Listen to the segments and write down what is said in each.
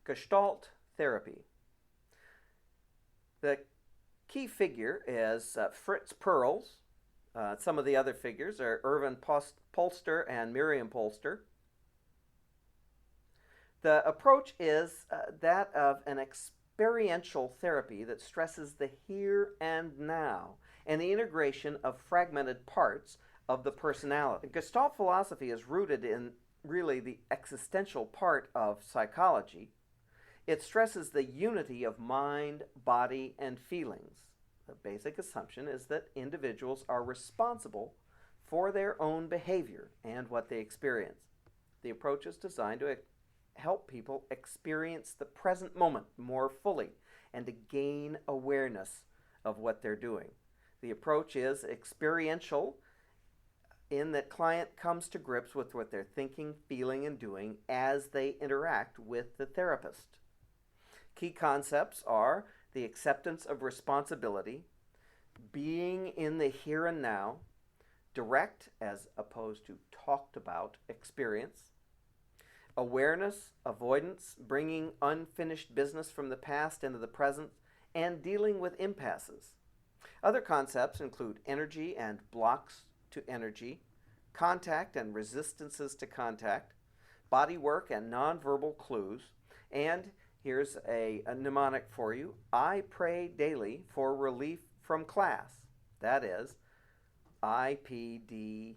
Gestalt therapy. The key figure is Frtiz Perls. Some of the other figures are Irvin Polster and Miriam Polster. The approach is that of an experiential therapy that stresses the here and now and the integration of fragmented parts of the personality. Gestalt philosophy is rooted in really the existential part of psychology. It stresses the unity of mind, body, and feelings. The basic assumption is that individuals are responsible for their own behavior and what they experience. The approach is designed to help people experience the present moment more fully and to gain awareness of what they're doing. The approach is experiential in that client comes to grips with what they're thinking, feeling, and doing as they interact with the therapist. Key concepts are the acceptance of responsibility, being in the here and now, direct as opposed to talked about experience, awareness, avoidance, bringing unfinished business from the past into the present, and dealing with impasses. Other concepts include energy and blocks to energy, contact and resistances to contact, body work and nonverbal clues, and here's a mnemonic for you: I pray daily for relief from class. That is IPDRC.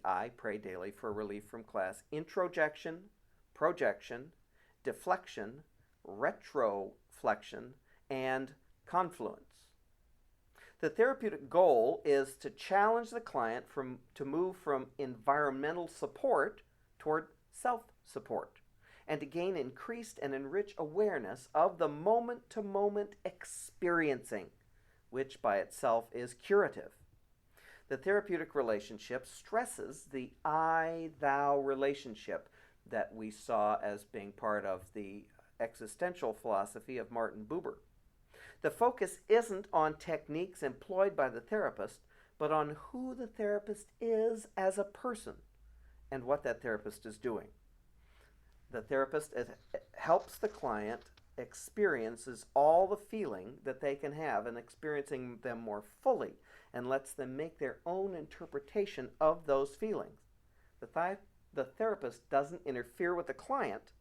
I pray daily for relief from class. Introjection, projection, deflection, retroflexion, and confluence. The therapeutic goal is to challenge the client to move from environmental support toward self-support and to gain increased and enriched awareness of the moment-to-moment experiencing, which by itself is curative. The therapeutic relationship stresses the I-thou relationship that we saw as being part of the existential philosophy of Martin Buber. The focus isn't on techniques employed by the therapist, but on who the therapist is as a person and what that therapist is doing. The therapist helps the client experiences all the feeling that they can have and experiencing them more fully and lets them make their own interpretation of those feelings. The therapist doesn't interfere with the client,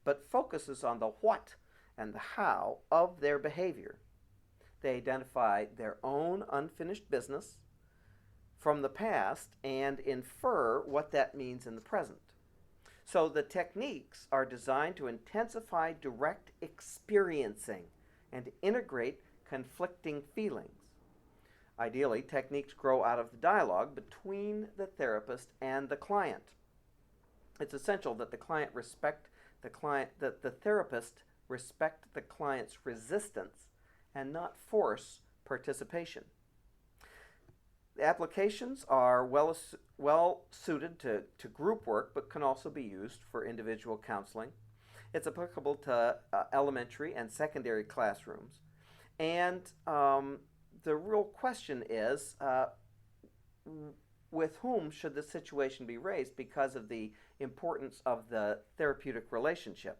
but focuses on the what and the how of their behavior. They identify their own unfinished business from the past and infer what that means in the present. So the techniques are designed to intensify direct experiencing and to integrate conflicting feelings. Ideally, techniques grow out of the dialogue between the therapist and the client. It's essential that the therapist respect the client's resistance and not force participation. The applications are well suited to group work, but can also be used for individual counseling. It's applicable to elementary and secondary classrooms. And the real question is, with whom should the situation be raised because of the importance of the therapeutic relationship?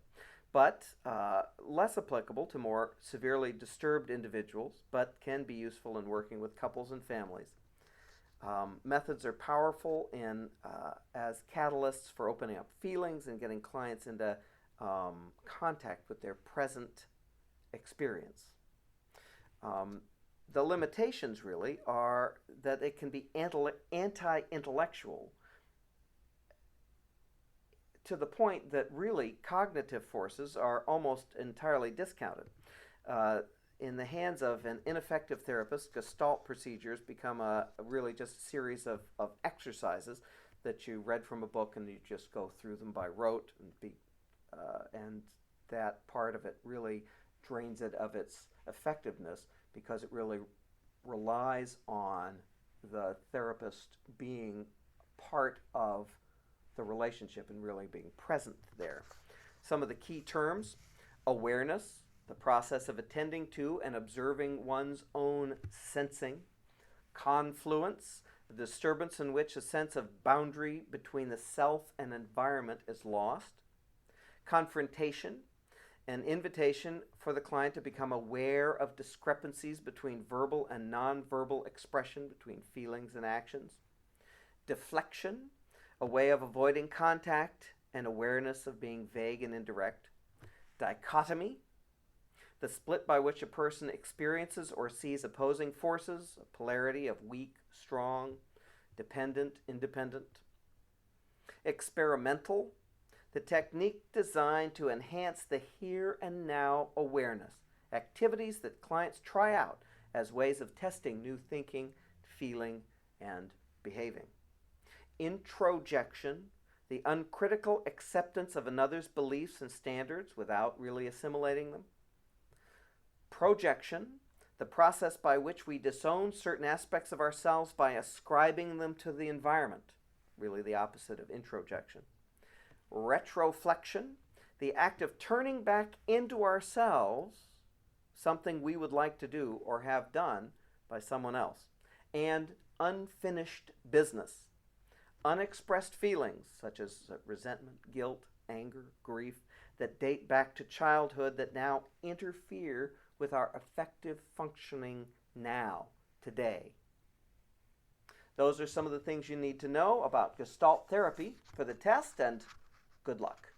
But less applicable to more severely disturbed individuals, but can be useful in working with couples and families. Methods are powerful as catalysts for opening up feelings and getting clients into contact with their present experience. The limitations really are that it can be anti-intellectual to the point that really cognitive forces are almost entirely discounted. In the hands of an ineffective therapist, Gestalt procedures become really just a series of exercises that you read from a book and you just go through them by rote, and that part of it really drains it of its effectiveness because it really relies on the therapist being part of the relationship and really being present there. Some of the key terms: awareness, the process of attending to and observing one's own sensing; confluence, the disturbance in which a sense of boundary between the self and environment is lost; Confrontation, an invitation for the client to become aware of discrepancies between verbal and nonverbal expression, between feelings and actions. Deflection, a way of avoiding contact and awareness of being vague and indirect. Dichotomy, the split by which a person experiences or sees opposing forces, a polarity of weak, strong, dependent, independent. Experimental, the technique designed to enhance the here and now awareness, activities that clients try out as ways of testing new thinking, feeling, and behaving. Introjection, the uncritical acceptance of another's beliefs and standards without really assimilating them. Projection, the process by which we disown certain aspects of ourselves by ascribing them to the environment, really the opposite of introjection. Retroflection, the act of turning back into ourselves something we would like to do or have done by someone else. And unfinished business, unexpressed feelings such as resentment, guilt, anger, grief that date back to childhood that now interfere with our effective functioning now, today. Those are some of the things you need to know about Gestalt therapy for the test, and good luck.